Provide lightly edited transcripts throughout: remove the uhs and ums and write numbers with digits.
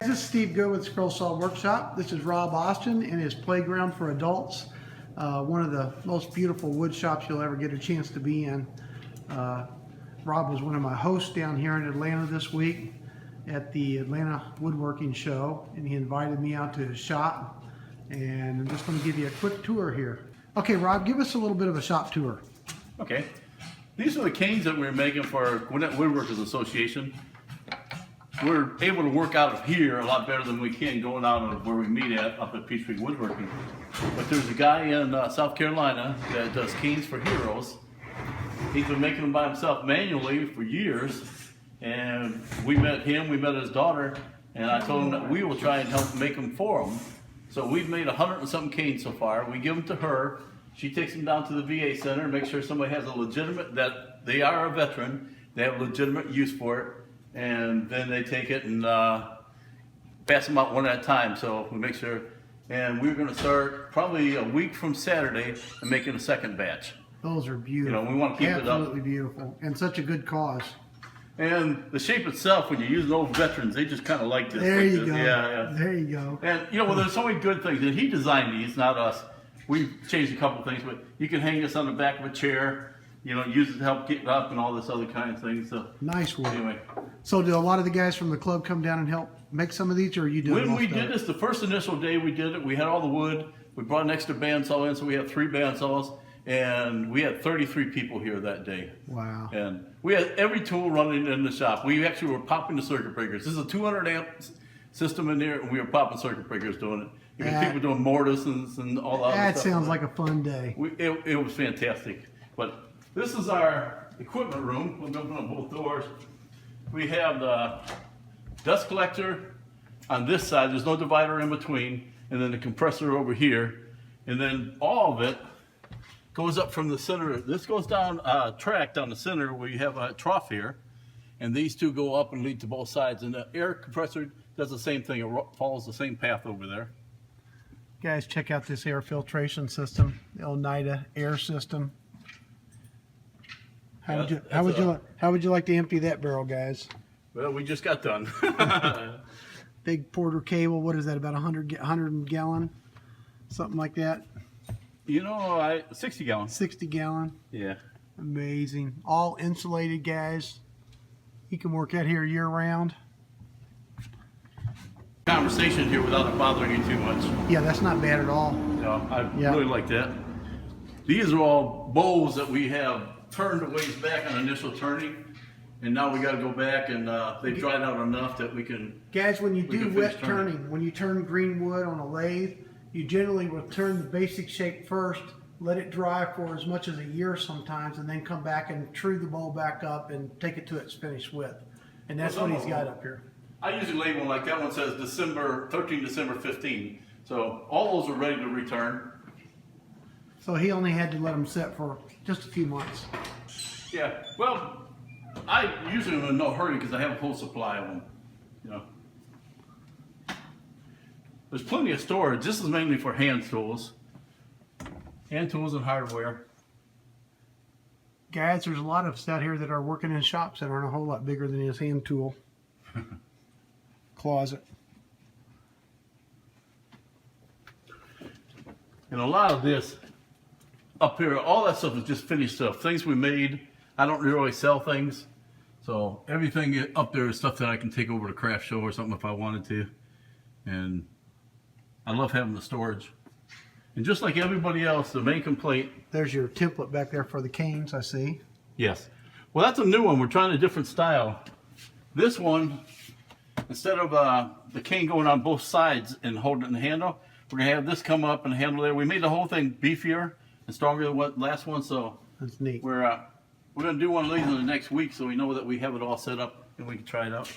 this is Steve Good with Scroll Saw Workshop. This is Rob Austin in his playground for adults. One of the most beautiful wood shops you'll ever get a chance to be in. Rob was one of my hosts down here in Atlanta this week at the Atlanta Woodworking Show, and he invited me out to his shop, and I'm just going to give you a quick tour here. Okay, Rob, give us a little bit of a shop tour. Okay, these are the canes that we're making for our Gwinnett Woodworkers Association. We're able to work out of here a lot better than we can going out of where we meet at up at Peachtree Woodworking. But there's a guy in South Carolina that does canes for heroes. He's been making them by himself manually for years, and we met him, we met his daughter, and I told him that we will try and help make them for him. So we've made 100 and something canes so far. We give them to her. She takes them down to the VA center, make sure somebody has a legitimate, that they are a veteran, they have legitimate use for it, and then they take it and pass them out one at a time. So we make sure, and we're going to start probably a week from Saturday and making a second batch. Those are beautiful. You know, we want to keep it up. Absolutely beautiful, and such a good cause. And the shape itself, when you use old veterans, they just kind of like this. There you go. Yeah. There you go. And you know, well, there's so many good things. And he designed these, not us. We've changed a couple things, but you can hang this on the back of a chair. You know, use it to help get up and all this other kind of things. So nice work. anyway, so do a lot of the guys from the club come down and help make some of these, or are you doing? When we did this, the first initial day we did it, we had all the wood. We brought an extra bandsaw in, so we had 3 bandsaws, and we had 33 people here that day. Wow. And we had every tool running in the shop. We actually were popping the circuit breakers. This is a 200 amp system in there, and we were popping circuit breakers doing it. You got people doing mortises and all that. That sounds like a fun day. It was fantastic. But this is our equipment room. We'll open up both doors. We have the dust collector on this side. There's no divider in between. And then the compressor over here. And then all of it goes up from the center. This goes down a track down the center where you have a trough here. And these two go up and lead to both sides. And the air compressor does the same thing. It follows the same path over there. Guys, check out this air filtration system, the Oneida air system. How would you like to empty that barrel, guys? Well, we just got done. Big Porter cable. What is that? About 100 gallon, something like that. You know, 60 gallon. 60 gallon. Yeah. Amazing. All insulated, guys. You can work out here year round. Conversation here without it bothering you too much. Yeah, that's not bad at all. No, I really like that. These are all bowls that we have turned a ways back on initial turning, and now we got to go back and they've dried out enough that we can. Guys, when you do wet turning, when you turn green wood on a lathe, you generally will turn the basic shape first, let it dry for as much as a year sometimes, and then come back and true the bowl back up and take it to its finished width. And that's what he's got up here. I usually label like that one says December 15. So all those are ready to return. So he only had to let them sit for just a few months. Yeah, well, I usually am in no hurry because I have a full supply of them. You know, there's plenty of storage. This is mainly for hand tools and hardware. Guys, there's a lot of us out here that are working in shops that aren't a whole lot bigger than his hand tool closet. And a lot of this up here, all that stuff is just finished stuff. Things we made. I don't really sell things. So everything up there is stuff that I can take over to craft show or something if I wanted to. And I love having the storage. And just like everybody else, the main complaint. There's your template back there for the canes, I see. Yes. Well, that's a new one. We're trying a different style. This one, instead of the cane going on both sides and holding it in the handle, we're going to have this come up and handle there. We made the whole thing beefier and stronger than what last one, so that's neat. We're going to do one of these in the next week so we know that we have it all set up and we can try it out.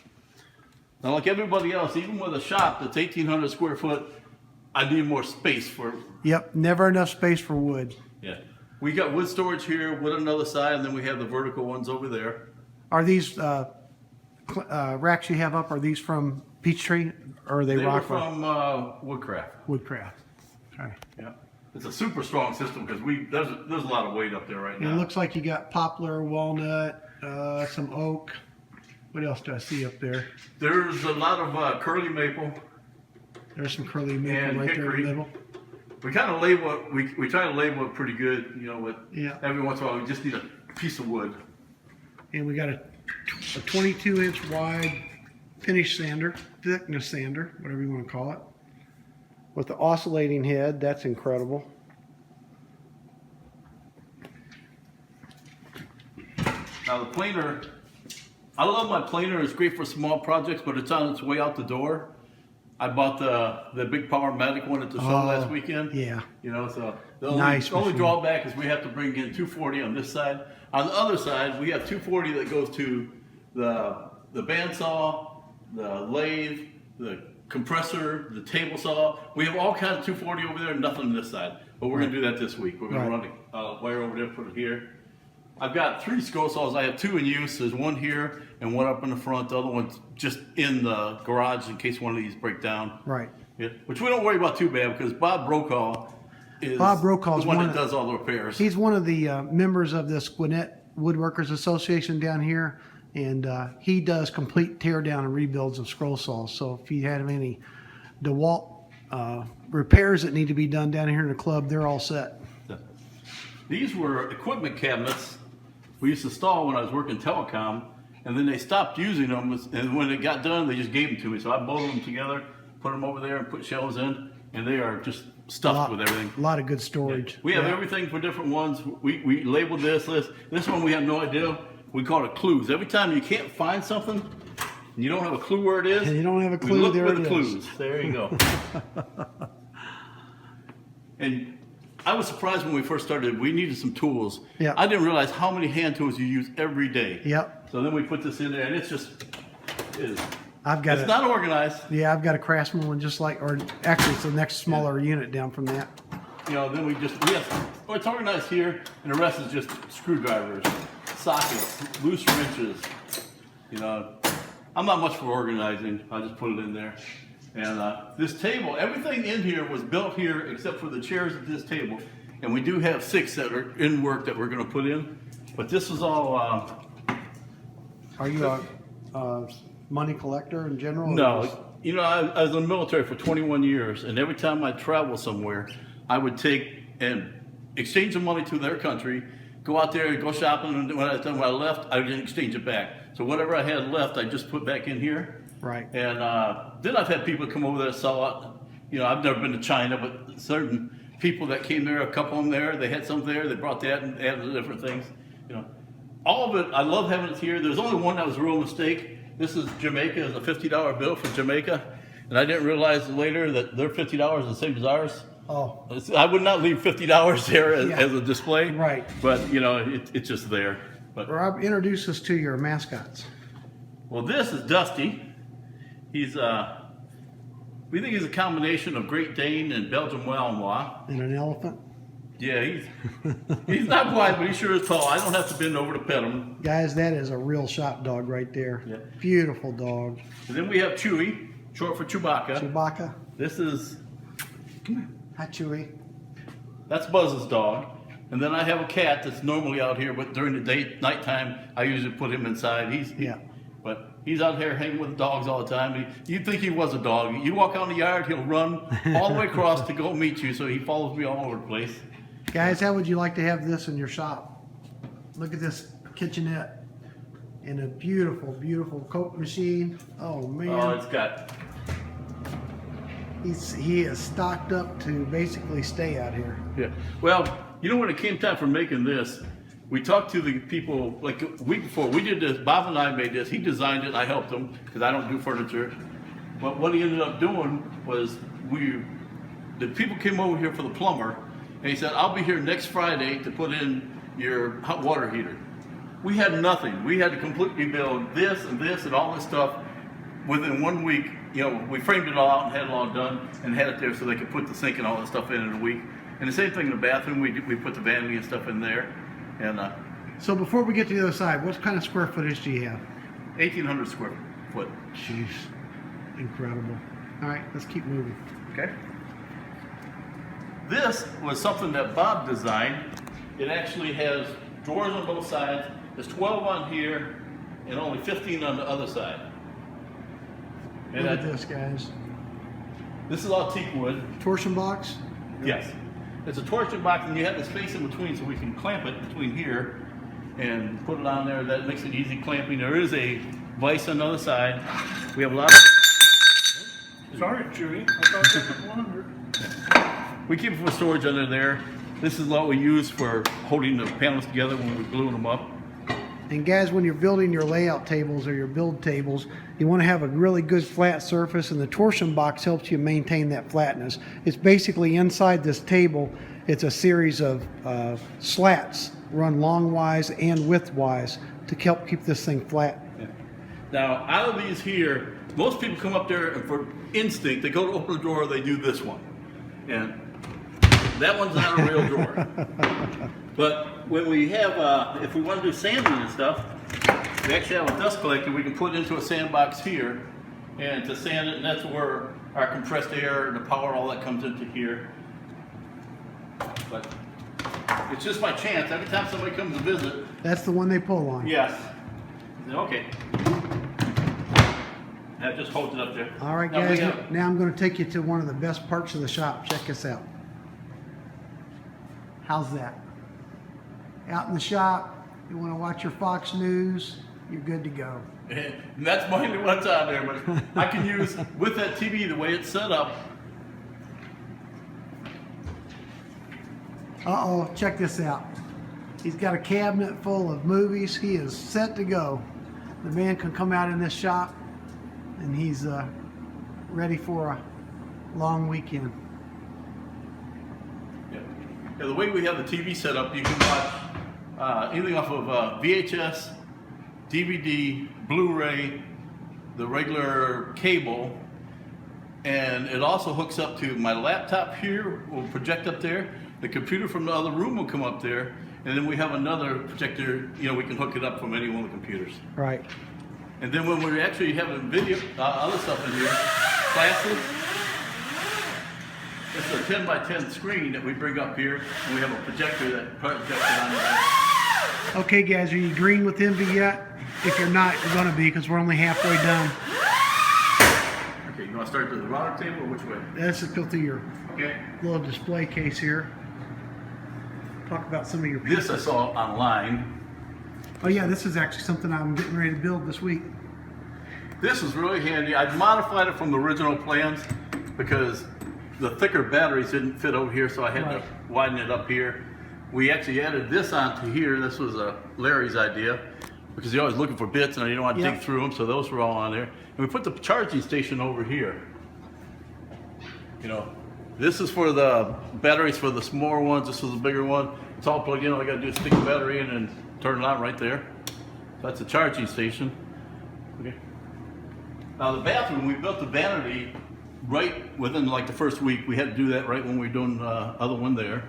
Now, like everybody else, even with a shop that's 1,800 square foot, I need more space for. Yep, never enough space for wood. Yeah. We got wood storage here, wood on the other side, and then we have the vertical ones over there. Are these racks you have up, are these from Peachtree, or are they rock? They were from Woodcraft. Woodcraft. Okay. Yeah. It's a super strong system because there's a lot of weight up there right now. It looks like you got poplar, walnut, some oak. What else do I see up there? There's a lot of curly maple. There's some curly maple And right there in hickory. the middle. We kind of label it, we try to label it pretty good, you know, with Yeah. every once in a while we just need a piece of wood. And we got a 22-inch wide finish sander, thickness sander, whatever you want to call it, with the oscillating head. That's incredible. Now the planer, I love my planer. It's great for small projects, but it's on its way out the door. I bought the big Powermatic one at the show last weekend. Yeah. You know, so the Nice only machine. drawback is we have to bring in 240 on this side. On the other side, we have 240 that goes to the bandsaw, the lathe, the compressor, the table saw. We have all kinds of 240 over there and nothing on this side. But we're going to do that this week. We're going to run a wire over there, put it here. I've got 3 scroll saws. I have 2 in use. There's one here and one up in the front. The other one's just in the garage in case one of these break down. Right. Yeah, which we don't worry about too bad because Bob Brokaw is Brokaw's the one one that of- does all the repairs. He's one of the members of this Gwinnett Woodworkers Association down here, and he does complete tear down and rebuilds of scroll saws. So if you have any DeWalt repairs that need to be done down here in the club, they're all set. These were equipment cabinets we used to install when I was working telecom, and then they stopped using them, and when it got done, they just gave them to me. So I bolted them together, put them over there, and put shelves in, and they are just stuffed with everything. A lot of good storage. We have everything for different ones. We labeled this list. This one we have no idea. We call it clues. Every time you can't find something, and you don't have a clue where it is, And you don't have a we clue, look there for it the is. clues. There you go. And I was surprised when we first started. We needed some tools. Yeah. I didn't realize how many hand tools you use every day. Yep. So then we put this in there, and it's just, it's I've got not organized. Yeah, I've got a Craftsman one just like, or actually it's the next smaller unit down from that. You know, then it's organized here, and the rest is just screwdrivers, sockets, loose wrenches. You know, I'm not much for organizing. I just put it in there. And this table, everything in here was built here except for the chairs at this table. And we do have 6 that are in work that we're going to put in. But this is all. Are you a money collector in general? or No, just- you know, I was in the military for 21 years, and every time I travel somewhere, I would take and exchange the money to their country, go out there and go shopping, and when I left, I would exchange it back. So whatever I had left, I just put back in here. Right. And then I've had people come over there and sell it. You know, I've never been to China, but certain people that came there, a couple of them there, they had some there, they brought that and added different things. You know, all of it, I love having it here. There's only one that was a real mistake. This is Jamaica, it's a $50 bill for Jamaica. And I didn't realize later that their $50 is the same as ours. Oh, I would not leave $50 there as a display. Right. But, you know, it's just there. But Rob, introduce us to your mascots. well, this is Dusty. He's we think he's a combination of Great Dane and Belgian Malinois. And an elephant. Yeah, he's not wide, but he sure is tall. I don't have to bend over to pet him. Guys, that is a real shop dog right there. Yeah. Beautiful dog. And then we have Chewy, short for Chewbacca. Chewbacca. This is Hi, Chewy. that's Buzz's dog. And then I have a cat that's normally out here, but during the nighttime, I usually put him inside. But he's out here hanging with dogs all the time. You'd think he was a dog. You walk out in the yard, he'll run all the way across to go meet you, so he follows me all over the place. Guys, how would you like to have this in your shop? Look at this kitchenette and a beautiful, beautiful Coke machine. Oh man, Oh, it's got, he is stocked up to basically stay out here. yeah. Well, you know, when it came time for making this, we talked to the people like a week before. We did this, Bob and I made this. He designed it, I helped him because I don't do furniture. But what he ended up doing was the people came over here for the plumber, and he said, I'll be here next Friday to put in your hot water heater. We had nothing. We had to completely build this and all this stuff within 1 week. You know, we framed it all out and had it all done and had it there so they could put the sink and all that stuff in a week. And the same thing in the bathroom. We put the vanity and stuff in there. And So before we get to the other side, what kind of square footage do you have? 1,800 square foot. Jeez, incredible. All right, let's keep moving. Okay. This was something that Bob designed. It actually has drawers on both sides. There's 12 on here, and only 15 on the other side. And Look at this, guys. this is all teak wood. Torsion box. Yes. It's a torsion box, and you have the space in between, so we can clamp it between here and put it on there. That makes it easy clamping. There is a vise on the other side. We have a lot of... Sorry, Judy. I thought that was 100. We keep it for storage under there. This is what we use for holding the panels together when we're gluing them up. And guys, when you're building your layout tables or your build tables, you want to have a really good flat surface, and the torsion box helps you maintain that flatness. It's basically inside this table, it's a series of slats run longwise and widthwise to help keep this thing flat. Now, out of these here, most people come up there and for instinct, they go to open the drawer, they do this one. And that one's not a real drawer. But when we have, if we want to do sanding and stuff, we actually have a dust collector we can put into a sandbox here and to sand it, and that's where our compressed air, the power, all that comes into here. But it's just my chance. Every time somebody comes to visit, That's the one they pull on. yes. Okay. That just holds it up there. All right, Now we guys, have- now I'm going to take you to one of the best parts of the shop. Check this out. How's that? Out in the shop, you want to watch your Fox News, you're good to go. And that's mainly what's on there, but I can use, with that TV, the way it's set up. Uh-oh, check this out. He's got a cabinet full of movies. He is set to go. The man can come out in this shop, and he's ready for a long weekend. Yeah. Yeah, the way we have the TV set up, you can watch anything off of VHS, DVD, Blu-ray, the regular cable, and it also hooks up to my laptop here, will project up there. The computer from the other room will come up there, and then we have another projector, you know, we can hook it up from any one of the computers. Right. And then when we're actually having video, other stuff in here, classes, it's a 10 by 10 screen that we bring up here, and we have a projector that projects it on there. Okay, guys, are you green with envy yet? If you're not, you're going to be, because we're only halfway done. Okay, you want to start with the router table or which way? Let's just go through your Okay. little display case here. Talk about some of your This I saw online. Oh yeah, this is actually something I'm getting ready to build this week. This is really handy. I modified it from the original plans because the thicker batteries didn't fit over here, so I had to widen it up here. We actually added this onto here. This was Larry's idea because you're always looking for bits and you don't want to dig through them, so those were all on there. And we put the charging station over here. You know, this is for the batteries for the smaller ones. This is the bigger one. It's all plugged in. All I got to do is stick the battery in and turn it on right there. That's a charging station. Okay. Now the bathroom, we built the vanity right within like the first week. We had to do that right when we were doing the other one there.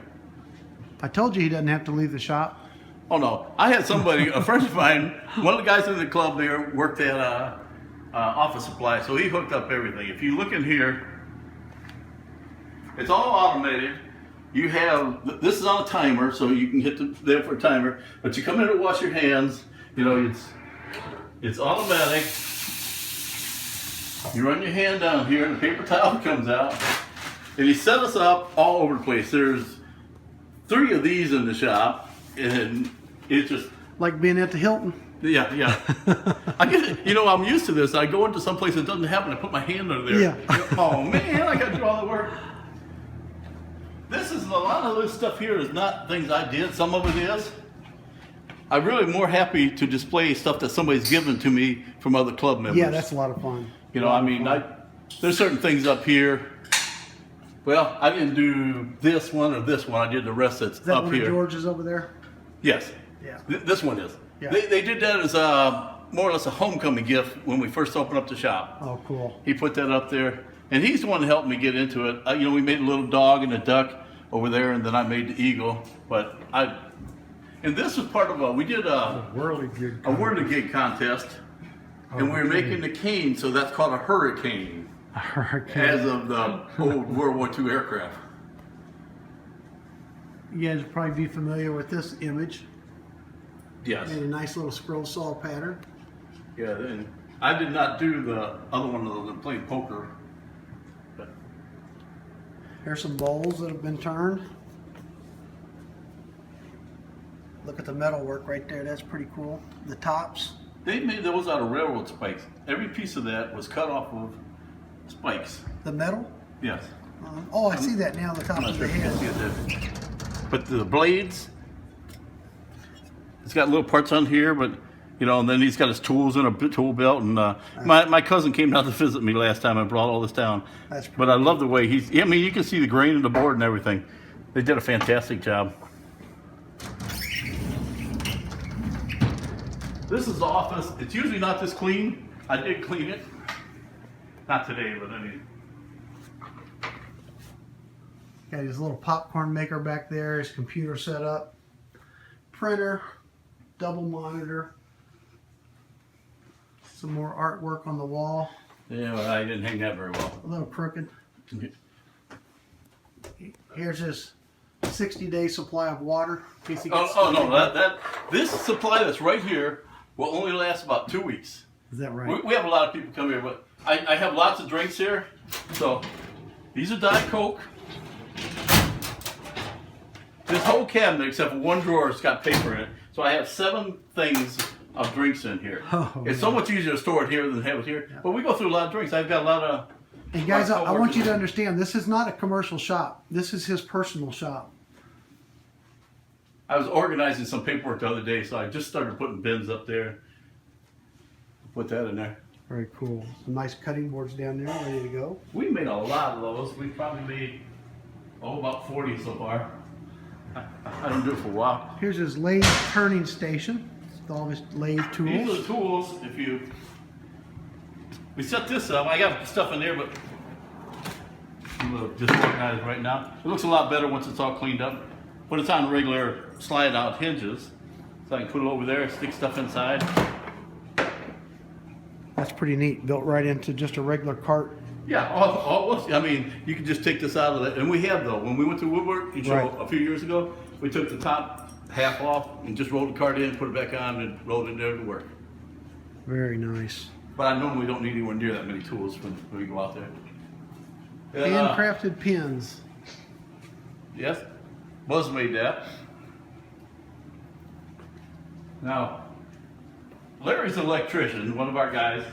I told you he doesn't have to leave the shop. Oh no, I had somebody, a friend of mine, one of the guys in the club there worked at Office Supply, so he hooked up everything. If you look in here, it's all automated. You have, this is on a timer, so you can hit there for a timer, but you come in to wash your hands, you know, it's automatic. You run your hand down here and the paper towel comes out, and he set us up all over the place. There's 3 of these in the shop, and it's just, Like being at the Hilton. yeah. I get it. You know, I'm used to this. I go into some place that doesn't happen. I put my hand under there. Yeah. Oh man, I got to do all the work. This is a lot of this stuff here is not things I did. Some of it is. I'm really more happy to display stuff that somebody's given to me from other club members. Yeah, that's a lot of fun. You know, I mean, there's certain things up here. Well, I didn't do this one or this one. I did the rest that's Is that up one here. of George's over there? Yes. Yeah. This one is. Yeah. They did that as more or less a homecoming gift when we first opened up the shop. Oh, cool. He put that up there, and he's the one that helped me get into it. You know, we made a little dog and a duck over there, and then I made the eagle. And this was part of we did a whirligig contest, and we were making the cane, so that's called a hurricane, as of the old World War II aircraft. You guys will probably be familiar with this image. Yes. Made a nice little scroll saw pattern. Yeah, then I did not do the other one of those playing poker. But Here's some bowls that have been turned. Look at the metal work right there. That's pretty cool. The tops. they made those out of railroad spikes. Every piece of that was cut off of spikes. The metal. Yes. Oh, I see that now. The top I'm not of sure the if you can see head. it there. But the blades, it's got little parts on here, but you know, and then he's got his tools in a tool belt. And my cousin came down to visit me last time and brought all this down. That's but I love the way I mean, you can see the grain of the board and everything. They did a fantastic job. This is the office. It's usually not this clean. I did clean it. Not today, but I mean. Got his little popcorn maker back there, his computer set up, printer, double monitor, some more artwork on the wall, Yeah, well, I didn't hang that very well. a little crooked. Here's his 60-day supply of water. In case he gets Oh no, this supply that's right here will only last about 2 weeks. Is that right? We have a lot of people come here, but I have lots of drinks here. So these are Diet Coke. This whole cabinet, except for one drawer, has got paper in it. So I have 7 things of drinks in here. Oh, it's so much easier to store it here than have it here. Yeah. But we go through a lot of drinks. I've got a lot of. And guys, I want you to understand, this is not a commercial shop. This is his personal shop. I was organizing some paperwork the other day, so I just started putting bins up there. Put that in there. Very cool. Some nice cutting boards down there, ready to go. We made a lot of those. We probably made, about 40 so far. I don't do it for a while. Here's his lathe turning station with all his lathe These are tools. the tools. We set this up. I got stuff in there, but I'm gonna just organize right now. It looks a lot better once it's all cleaned up. But it's on regular slide out hinges, so I can put it over there, stick stuff inside. That's pretty neat. Built right into just a regular cart. Yeah, I mean, you can just take this out of it. And we have though. When we went to Woodworking show Right. a few years ago, we took the top half off and just rolled the cart in, put it back on, and rolled it there to work. Very nice. But I normally don't need anywhere near that many tools when we go out there. And, Handcrafted pins. yes, Buzz made that. Now, Larry's an electrician, one of our guys.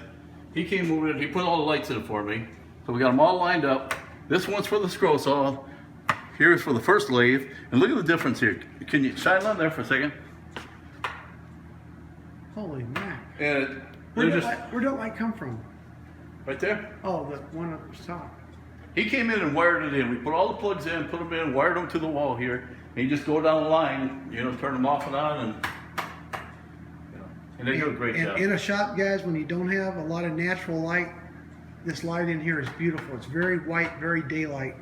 He came over and he put all the lights in for me. So we got them all lined up. This one's for the scroll saw. Here's for the first lathe. And look at the difference here. Can you shine on there for a second? Holy mac. And Where'd they're that light come from? right there. Oh, the one up the top. He came in and wired it in. We put all the plugs in, put them in, wired them to the wall here. And you just go down the line, turn them off and on, and they do a great job. In a shop, guys, when you don't have a lot of natural light, this light in here is beautiful. It's very white, very daylight.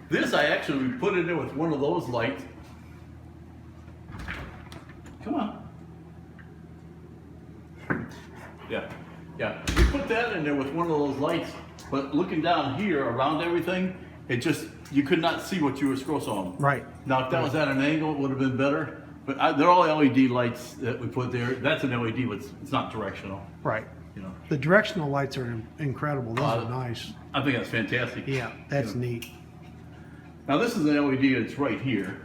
This I actually put in there with one of those lights. Come on. Yeah. We put that in there with one of those lights, but looking down here around everything, you could not see what you were scroll sawing. Right. Now, if that was at an angle, it would have been better. But they're all LED lights that we put there. That's an LED, but it's not directional. Right. The directional lights are incredible. Those are nice. I think that's fantastic. Yeah, that's neat. Now this is an LED that's right here.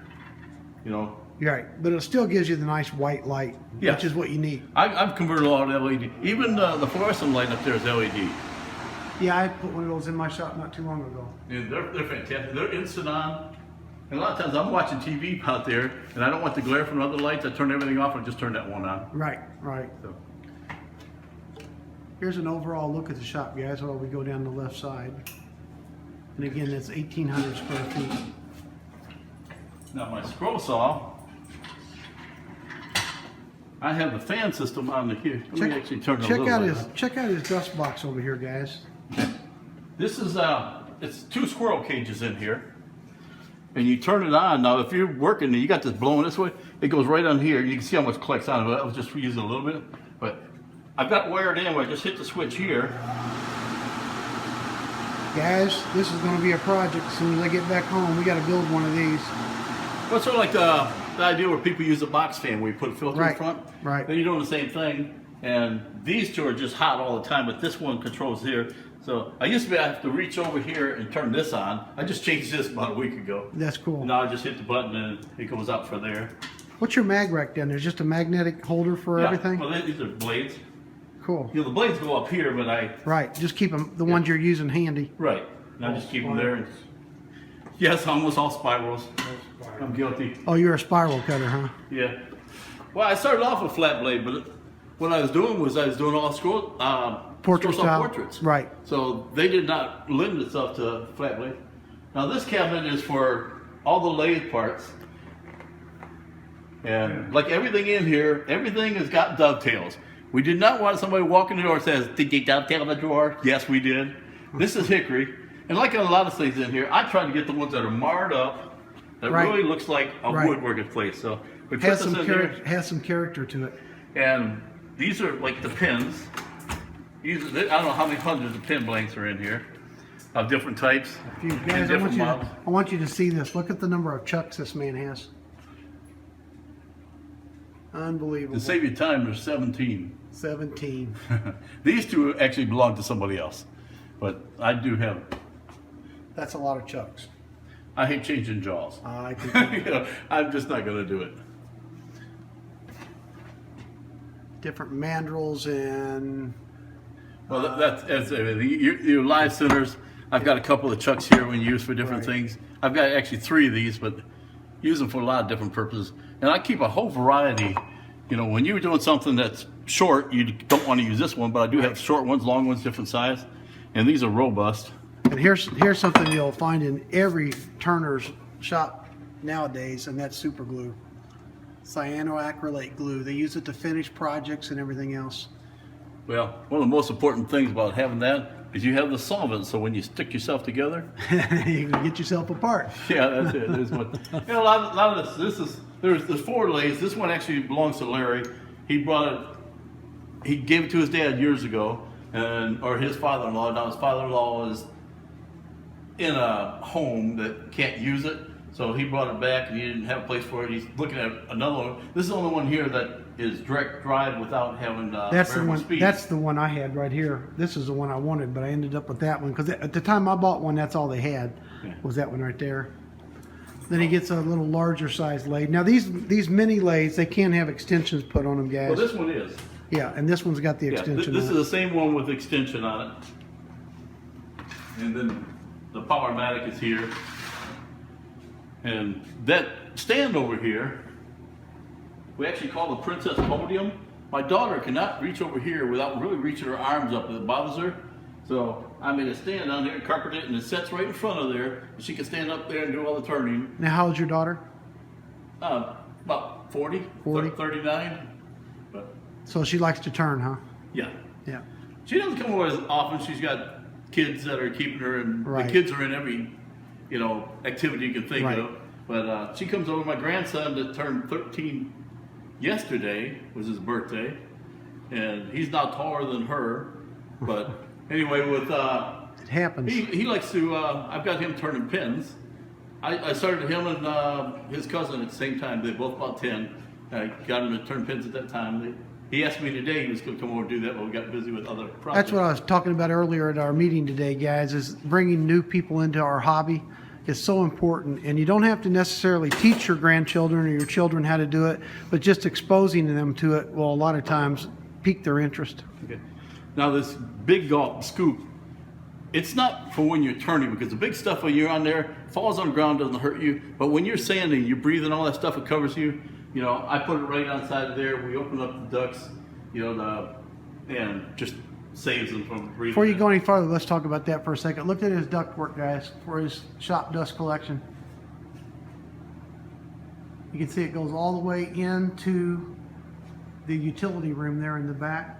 You're right, but it still gives you the nice white light, Yeah. which is what you need. I've converted a lot of LED. Even the fluorescent light up there is LED. Yeah, I put one of those in my shop not too long ago. Yeah, they're fantastic. They're instant on. And a lot of times I'm watching TV out there, and I don't want the glare from other lights. I turn everything off and just turn that one on. Right. So. Here's an overall look at the shop, guys, while we go down the left side. And again, that's 1,800 square feet. Now my scroll saw, I have the fan system on the here. Let me actually turn it a little bit. Check out his dust box over here, guys. This is it's 2 squirrel cages in here. And you turn it on. Now, if you're working and you got this blowing this way, it goes right on here. You can see how much collects on it. I was just using a little bit, but I've got wired in where I just hit the switch here. Guys, this is going to be a project. As soon as I get back home, we got to build one of these. Well, it's sort of like the the idea where people use a box fan where you put a filter in Right, front. right. Then you're doing the same thing. And these two are just hot all the time, but this one controls here. So I used to have to reach over here and turn this on. I just changed this about a week ago. That's cool. And now I just hit the button and it goes out for there. What's your mag rack down there? Just a magnetic holder for everything? Well, these are blades. Cool. You know, the blades go up here, but Right. Just keep them, the ones you're using handy. right. And I just keep them there. And, yes, almost all spirals. I'm guilty. Oh, you're a spiral cutter, huh? Yeah. Well, I started off with flat blade, but what I was doing was all Portrait scroll saw style. portraits. Right. So they did not lend itself to flat blade. Now this cabinet is for all the lathe parts. And like everything in here, everything has got dovetails. We did not want somebody walking the door and says, "Did you dovetail the drawer?" Yes, we did. This is hickory. And like a lot of things in here, I tried to get the ones that are marred up, that Right. really looks like a Right. woodworking place. So we put Has this some in here. has some character to it. And these are like the pins. I don't know how many hundreds of pin blanks are in here of different types You and guys, different models. I want you to see this. Look at the number of chucks this man has. Unbelievable. To save you time, there's 17. 17. These two actually belong to somebody else, but I do have. That's a lot of chucks. I hate changing jaws. I can You know, I'm just not going to do it. different mandrels and Well, that's everything. Your live centers. I've got a couple of chucks here we use for different Right. things. I've got actually 3 of these, but use them for a lot of different purposes. And I keep a whole variety. You know, when you're doing something that's short, you don't want to use this one, but I do have short ones, long ones, different size. And these are robust. And here's something you'll find in every turner's shop nowadays, and that's super glue. Cyanoacrylate glue. They use it to finish projects and everything else. Well, one of the most important things about having that is you have the solvent, so when you stick yourself together, You can get yourself apart. yeah, that's it. There's one. You know, a lot of this there's 4 lathes. This one actually belongs to Larry. He brought it. He gave it to his dad years ago, or his father-in-law. Now his father-in-law is in a home that can't use it, so he brought it back, and he didn't have a place for it. He's looking at another one. This is the only one here that is direct drive without having That's the variable one. speed. That's the one I had right here. This is the one I wanted, but I ended up with that one because at the time I bought one, that's all they had. Yeah. Was that one right there? Then he gets a little larger size lathe. Now these mini lathes, they can have extensions put on them, guys. Well, this one is. Yeah, and this one's got the Yeah, extension. this on is it. the same one with extension on it. And then the Powermatic is here. And that stand over here, we actually call the Princess Podium. My daughter cannot reach over here without really reaching her arms up. It bothers her. So I made a stand down here, carpet it, and it sets right in front of there. She can stand up there and do all the turning. Now, how old's your daughter? About 40, 40? 39. But So she likes to turn, huh? yeah. Yeah. She doesn't come over as often. She's got kids that are keeping her, and Right. the kids are in every, activity you can think Right. of. But she comes over. My grandson that turned 13 yesterday was his birthday, and he's now taller than her. But anyway, with It happens. he likes to. I've got him turning pins. I started him and his cousin at the same time. They're both about 10. I got him to turn pins at that time. He asked me today he was going to come over and do that, but we got busy with other projects. That's what I was talking about earlier at our meeting today, guys, is bringing new people into our hobby is so important. And you don't have to necessarily teach your grandchildren or your children how to do it, but just exposing them to it will a lot of times pique their interest. Okay. Now this big gulp scoop, it's not for when you're turning, because the big stuff when you're on there falls on the ground, doesn't hurt you. But when you're sanding, you're breathing all that stuff, it covers you. I put it right outside of there. We open up the ducts, and just saves them from breathing. Before you go any farther, let's talk about that for a second. Look at his ductwork, guys, for his shop dust collection. You can see it goes all the way into the utility room there in the back,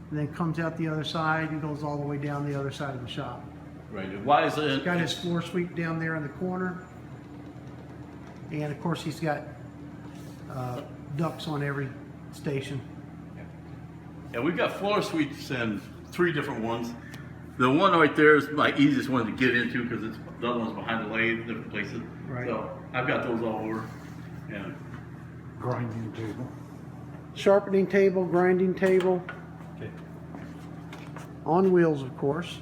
and then comes out the other side and goes all the way down the other side of the shop. Right. Why is it? Got his floor sweep down there in the corner, and of course he's got ducts on every station. Yeah, we've got floor sweeps and 3 different ones. The one right there is my easiest one to get into because the other one's behind the lathe, different places. Right. So I've got those all over. And grinding table. Sharpening table, grinding table, Okay. on wheels, of course.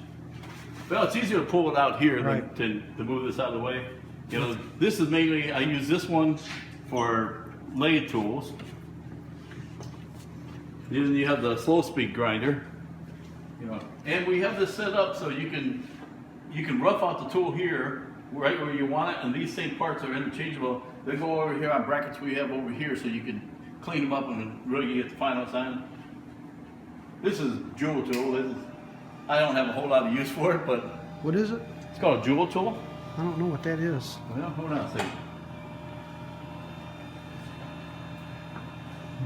Well, it's easier to pull it out here Right. than to move this out of the way. You know, this is mainly, I use this one for lathe tools. Then you have the slow speed grinder, you know, and we have this set up so you can rough out the tool here right where you want it, and these same parts are interchangeable. They go over here on brackets we have over here, so you can clean them up and really get the final sign. This is jewel tool. This is, I don't have a whole lot of use for it, but What is it? it's called a jewel tool. I don't know what that is. Well, hold on a second.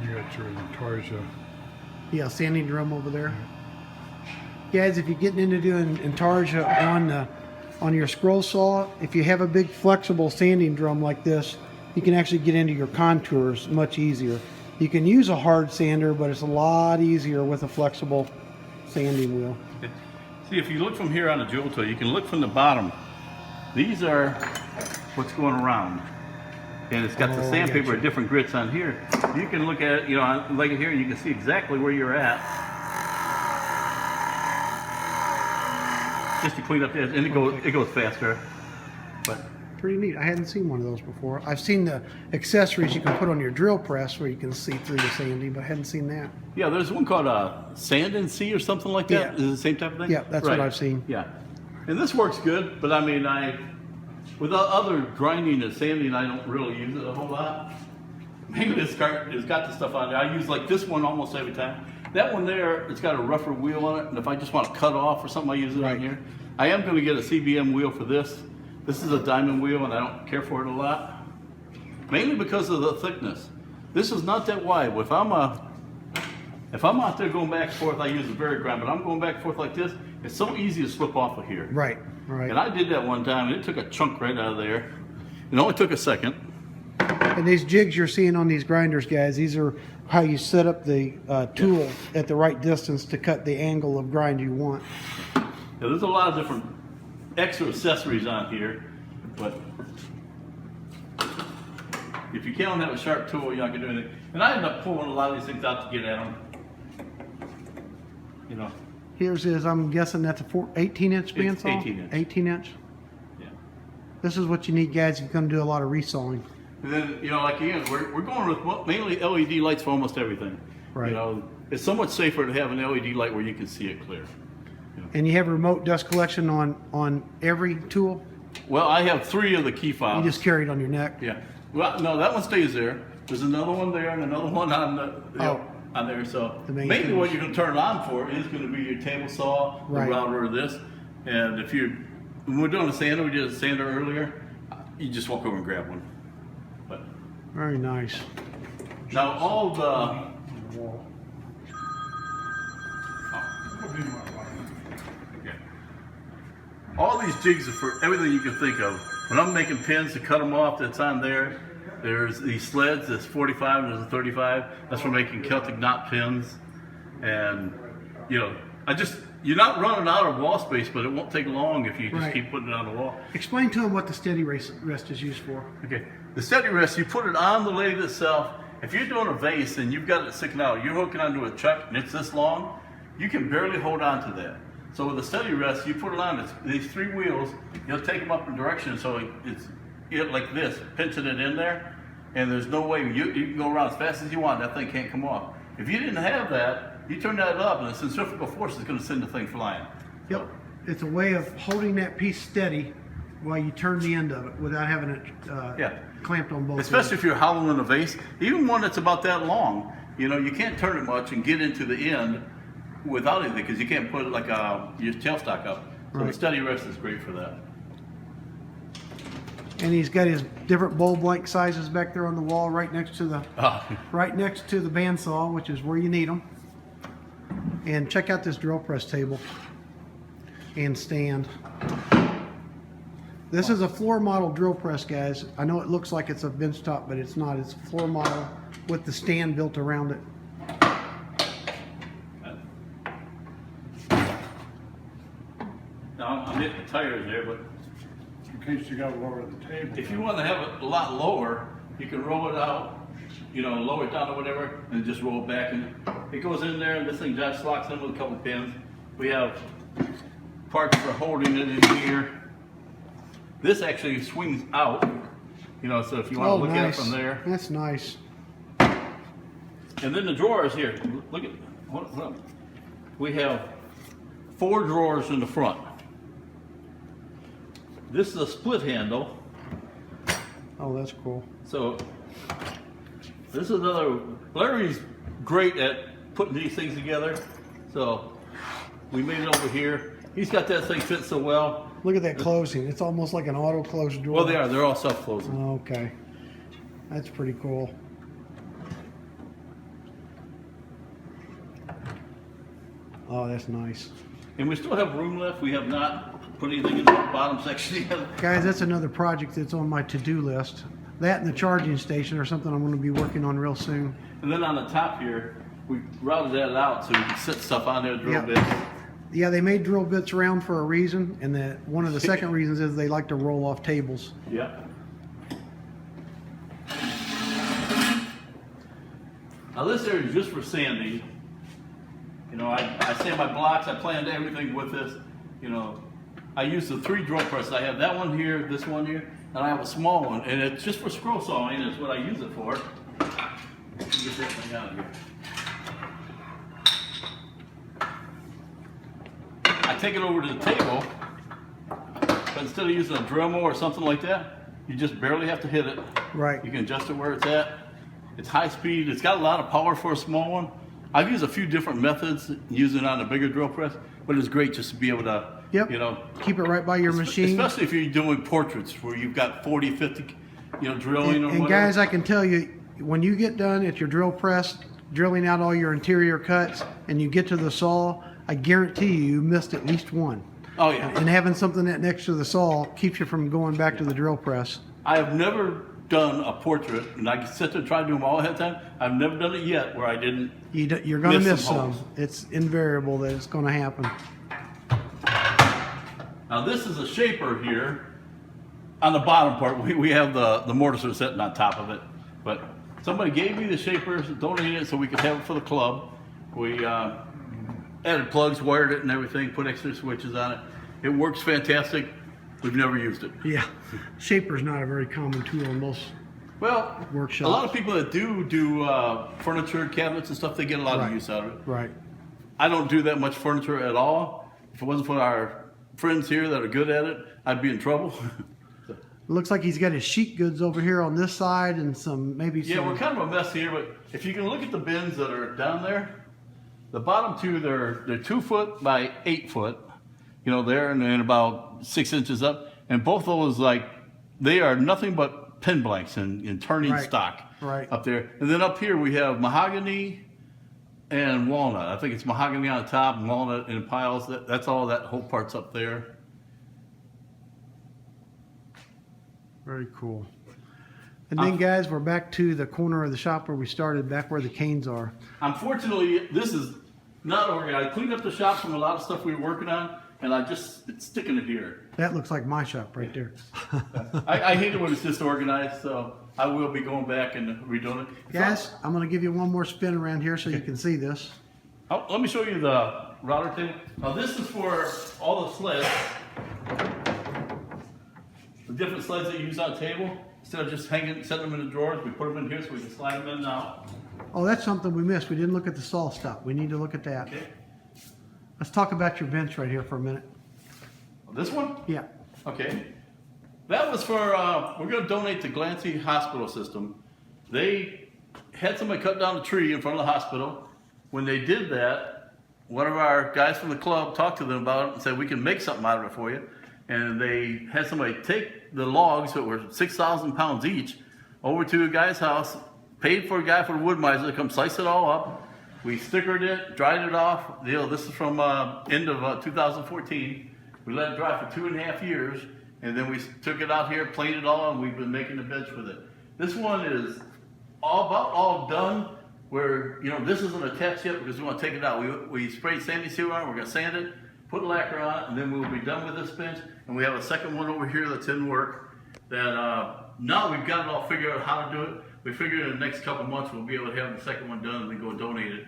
You got your Intarsia. Yeah, sanding drum over there. Guys, if you're getting into doing Intarsia on your scroll saw, if you have a big flexible sanding drum like this, you can actually get into your contours much easier. You can use a hard sander, but it's a lot easier with a flexible sanding wheel. See, if you look from here on the jewel tool, you can look from the bottom. These are what's going around. And it's got the Oh, sandpaper gotcha. at different grits on here. You can look at it, you know, like here, and you can see exactly where you're at. Just to clean up the edge, and it goes faster. But Pretty neat. I hadn't seen one of those before. I've seen the accessories you can put on your drill press where you can see through the sanding, but I hadn't seen that. yeah, there's one called Sand and Sea or something like that. Yeah. Is it the same type of thing? Yeah, that's what I've seen. Yeah, and this works good, but I mean, with other grinding and sanding, I don't really use it a whole lot. Maybe this cart has got the stuff on there. I use like this one almost every time. That one there, it's got a rougher wheel on it, and if I just want to cut off or something, I use it Right. on here. I am going to get a CBM wheel for this. This is a diamond wheel, and I don't care for it a lot, mainly because of the thickness. This is not that wide. If I'm out there going back and forth, I use a very grind, but I'm going back and forth like this, it's so easy to slip off of here. Right, And right. I did that one time, and it took a chunk right out of there. It only took a second. And these jigs you're seeing on these grinders, guys, these are how you set up the tool at the right distance to cut the angle of grind you want. Now, there's a lot of different extra accessories on here, but if you can't have a sharp tool, you're not gonna do anything. And I end up pulling a lot of these things out to get at them. You know, Here's his, I'm guessing that's a 18-inch It's bandsaw? 18 inch. 18-inch. yeah. This is what you need, guys, if you're going to do a lot of resawing. And then, you know, like again, we're going with mainly LED lights for almost everything. Right. You know, it's so much safer to have an LED light where you can see it clear. And you have remote dust collection on every tool? Well, I have 3 of the key You fobs. just carry it on your neck? Yeah. Well, no, that one stays there. There's another one there and another one on on there. So The main mainly what finish. you're going to turn it on for is going to be your table saw, the Right. router, or this. And if when we're doing a sander, we did a sander earlier. You just walk over and grab one. But Very nice. now all the On the wall. Would be my line. okay. All these jigs are for everything you can think of. When I'm making pins to cut them off, that's on there. There's these sleds, there's 45 and there's a 35. That's for making Celtic knot pins. And, you know, you're not running out of wall space, but it won't take long if you just Right. keep putting it on the wall. Explain to them what the steady rest is used for. Okay, the steady rest, you put it on the lathe itself. If you're doing a vase and you've got it sticking out, you're hooking onto a chuck and it's this long, you can barely hold on to that. So with the steady rest, you put it on these 3 wheels, you'll take them up in direction so it's like this, pinching it in there, and there's no way you can go around as fast as you want, that thing can't come off. If you didn't have that, you turn that up and the centrifugal force is going to send the thing flying. Yep. It's a way of holding that piece steady while you turn the end of it without having it Yeah. clamped on both Especially ends. if you're hollowing a vase, even one that's about that long, you know, you can't turn it much and get into the end without anything because you can't put it like your tailstock up. So the Right. steady rest is great for that. And he's got his different bowl blank sizes back there on the wall right next to the bandsaw, which is where you need them. And check out this drill press table and stand. This is a floor model drill press, guys. I know it looks like it's a bench top, but it's not. It's a floor model with the stand built around it. Now I'm hitting the tires there, but In case you got to lower the table. if you want to have it a lot lower, You can roll it out, you know, lower it down or whatever, and just roll it back. And it goes in there, and this thing just locks in with a couple pins. We have parts for holding it in here. This actually swings out, you know, so if you want to look at it from there. That's nice. And then the drawers here, look at, hold up. We have 4 drawers in the front. This is a split handle. Oh, that's cool. So this is another, Larry's great at putting these things together. So we made it over here. He's got that thing fit so well. Look at that closing. It's almost like an auto close door. Well, they are. They're all self-closing. Okay. That's pretty cool. Oh, that's nice. And we still have room left. We have not put anything in the bottom section yet. Guys, that's another project that's on my to-do list. That and the charging station are something I'm going to be working on real soon. And then on the top here, we routed that out so we can sit stuff on there, drill Yep. bits. Yeah, they made drill bits round for a reason, and that one of the second reasons is they like to roll off tables. Yeah. Now this area is just for sanding. You know, I sand my blocks, I planned everything with this. You know, I use the 3 drill presses. I have that one here, this one here, and I have a small one, and it's just for scroll sawing is what I use it for. Get this thing out of here. I take it over to the table, but instead of using a Dremel or something like that, you just barely have to hit it. Right. You can adjust it where it's at. It's high speed. It's got a lot of power for a small one. I've used a few different methods using it on a bigger drill press, but it's great just to be able to, Yep. you know, Keep it right by your machine. especially if you're doing portraits where you've got 40, 50, you know, drilling or And whatever. guys, I can tell you, when you get done at your drill press, drilling out all your interior cuts, and you get to the saw, I guarantee you missed at least one. Oh yeah. And having something that next to the saw keeps you from going back to the drill press. I have never done a portrait, and I can sit there and try to do them all ahead of time. I've never done it yet where I didn't. You're going to Miss miss some some. holes. It's invariable that it's going to happen. Now this is a shaper here. On the bottom part, we have the mortiser sitting on top of it. But somebody gave me the shapers, donated it so we could have it for the club. We added plugs, wired it and everything, put extra switches on it. It works fantastic. We've never used it. Yeah, shaper's not a very common tool in most. Well, Workshops. a lot of people that do furniture, cabinets and stuff, they get a lot Right. of use out of it. Right. I don't do that much furniture at all. If it wasn't for our friends here that are good at it, I'd be in trouble. Looks like he's got his sheet goods over here on this side and some maybe Yeah, some. we're kind of a mess here, but if you can look at the bins that are down there, the bottom two, they're 2 foot by 8 foot, you know, there, and then about 6 inches up. And both those, like, they are nothing but pin blanks and turning Right, stock right. up there. And then up here we have mahogany and walnut. I think it's mahogany on the top and walnut in piles. That's all that whole part's up there. Very cool. And then, guys, we're back to the corner of the shop where we started, back where the canes are. Unfortunately, this is not organized. I cleaned up the shop from a lot of stuff we were working on, and it's sticking it here. That looks like my shop right there. I hate it when it's disorganized, so I will be going back and redoing it. Guys, I'm going to give you one more spin around here so you can see this. Oh, let me show you the router table. Now this is for all the sleds. The different sleds that you use on the table. Instead of just setting them in the drawers, we put them in here so we can slide them in and out. Oh, that's something we missed. We didn't look at the saw stop. We need to look at that. Okay. Let's talk about your bench right here for a minute. This one? Yeah. Okay. That was for, we're going to donate to Glancy Hospital System. They had somebody cut down a tree in front of the hospital. When they did that, one of our guys from the club talked to them about it and said, we can make something out of it for you. And they had somebody take the logs that were 6,000 pounds each over to a guy's house, paid for a guy for a wood miser to come slice it all up. We stickered it, dried it off. You know, this is from end of 2014. We let it dry for 2.5 years, and then we took it out here, planed it all, and we've been making the bench with it. This one is about all done. Where, you know, this isn't attached yet because we want to take it out. We sprayed sandy sealer on it. We're going to sand it, put lacquer on it, and then we'll be done with this bench. And we have a second one over here that's in work that now we've got it all figured out how to do it. We figured in the next couple months we'll be able to have the second one done and then go donate it.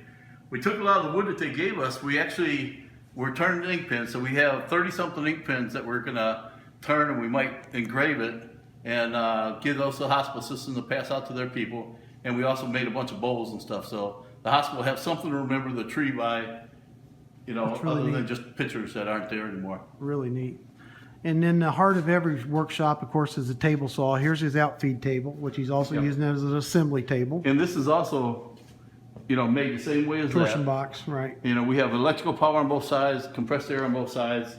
We took a lot of the wood that they gave us. We're turning ink pens, so we have 30-something ink pens that we're gonna turn, and we might engrave it and give those to the hospital system to pass out to their people. And we also made a bunch of bowls and stuff, so the hospital will have something to remember the tree by, you know, That's really other than neat. just pictures that aren't there anymore. Really neat. And then the heart of every workshop, of course, is a table saw. Here's his outfeed table, which he's also Yep. using as an assembly table. And this is also, you know, made the same way as Torsion that. box, right. You know, we have electrical power on both sides, compressed air on both sides.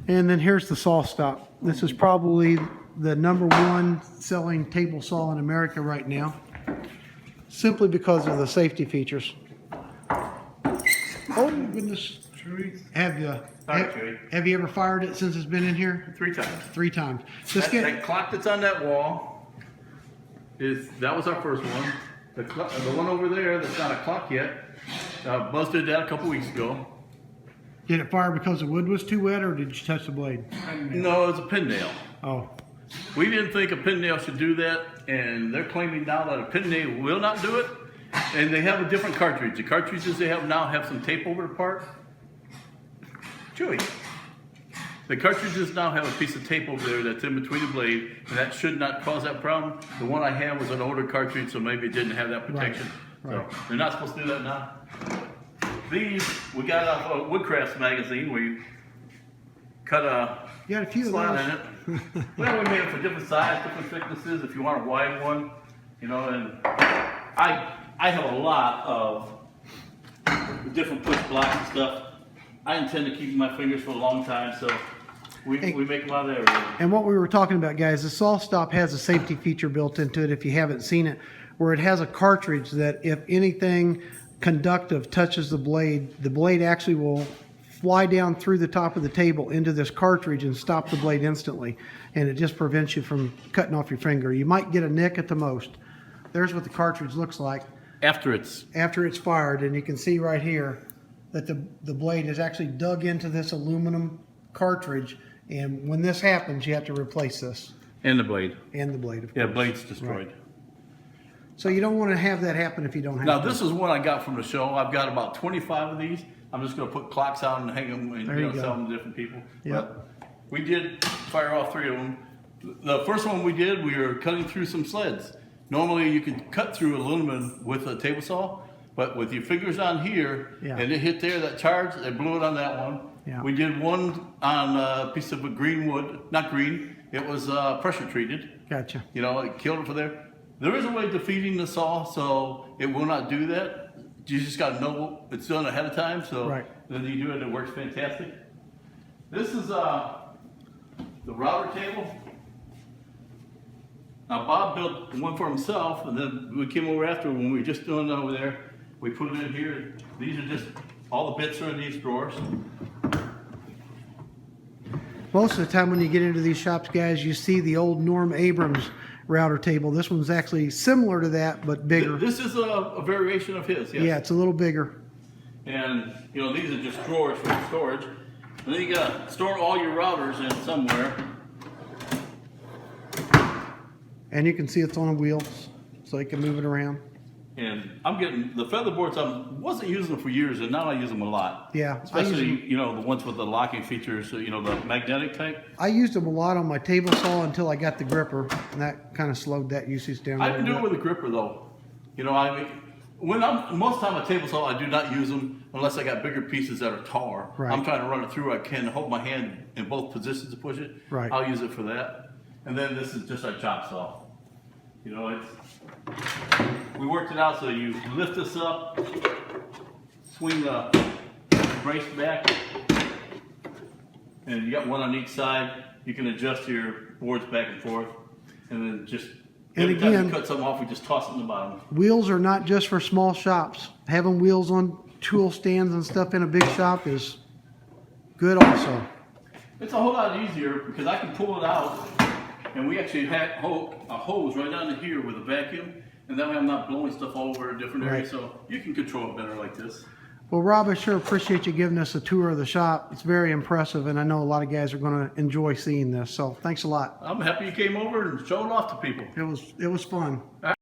And then here's the saw stop. This is probably the #1 selling table saw in America right now, simply because of the safety features. Oh goodness. Have you, Sorry, Jerry. have you ever fired it since it's been in here? 3 times. 3 times. Just That clock that's on that wall that was our first one. The one over there that's not a clock yet, Buzz did that a couple weeks ago. Did it fire because the wood was too wet, or did you touch the blade? No, it was a pin nail. Oh, We didn't think a pin nail should do that, and they're claiming now that a pin nail will not do it. And they have a different cartridge. The cartridges they have now have some tape over the part. Chewy. The cartridges now have a piece of tape over there that's in between the blade, and that should not cause that problem. The one I had was an older cartridge, so maybe it didn't have that protection. Right. So they're not supposed to do that now. These we got off of Woodcrafts magazine. We cut a you got a few of slot those. in it. Well, we made it for different sizes, different thicknesses. If you want a wide one, you know, and I have a lot of different push blocks and stuff. I intend to keep my fingers for a long time, so we make them out of everything. And what we were talking about, guys, the saw stop has a safety feature built into it, if you haven't seen it, where it has a cartridge that if anything conductive touches the blade actually will fly down through the top of the table into this cartridge and stop the blade instantly. And it just prevents you from cutting off your finger. You might get a nick at the most. There's what the cartridge looks like After it's after it's fired, and you can see right here that the blade is actually dug into this aluminum cartridge, and when this happens, you have to replace this in the blade. and the blade, of Yeah, course. blade's destroyed. So you don't want to have that happen if you don't have Now to. this is one I got from the show. I've got about 25 of these. I'm just going to put clocks on and hang them and There you go. sell them to different people. Yep. But we did fire off 3 of them. The first one we did, we were cutting through some sleds. Normally you can cut through aluminum with a table saw, but with your fingers on here, Yeah. and it hit there, that charge, they blew it on that one. Yeah. We did one on a piece of a green wood, not green, it was pressure treated. Gotcha. You know, it killed it for there. There is a way to feeding the saw, so it will not do that. You just got to know it's done ahead of time, so Right. then you do it, it works fantastic. This is the router table. Now Bob built one for himself, and then we came over after when we were just doing it over there. We put it in here. These are just, all the bits are in these drawers. Most of the time when you get into these shops, guys, you see the old Norm Abrams router table. This one's actually similar to that, but bigger. This is a variation of his, yes. Yeah, it's a little bigger. And, you know, these are just drawers for storage. And then you gotta store all your routers in somewhere. And you can see it's on wheels, so you can move it around. And I'm getting, the feather boards, I wasn't using them for years, and now I use them a lot. Yeah, Especially, you know, the ones with the locking features, you know, the magnetic type. I used them a lot on my table saw until I got the gripper, and that kind of slowed that usage down a I've been little doing bit. it with a gripper though. You know, I mean, most time a table saw, I do not use them unless I got bigger pieces that are taller. Right. I'm trying to run it through, I can hold my hand in both positions to push it. Right. I'll use it for that. And then this is just our chop saw. You know, we worked it out so you lift this up, swing the brace back, and you got one on each side. You can adjust your boards back and forth, and then just And every time again- you cut something off, we just toss it in the bottom. Wheels are not just for small shops. Having wheels on tool stands and stuff in a big shop is good also. It's a whole lot easier because I can pull it out, and we actually had a hose right down to here with a vacuum, and that way I'm not blowing stuff all over a different area, Right. so you can control it better like this. Well, Rob, I sure appreciate you giving us a tour of the shop. It's very impressive, and I know a lot of guys are going to enjoy seeing this. So thanks a lot. I'm happy you came over and showed it off to people. It was fun.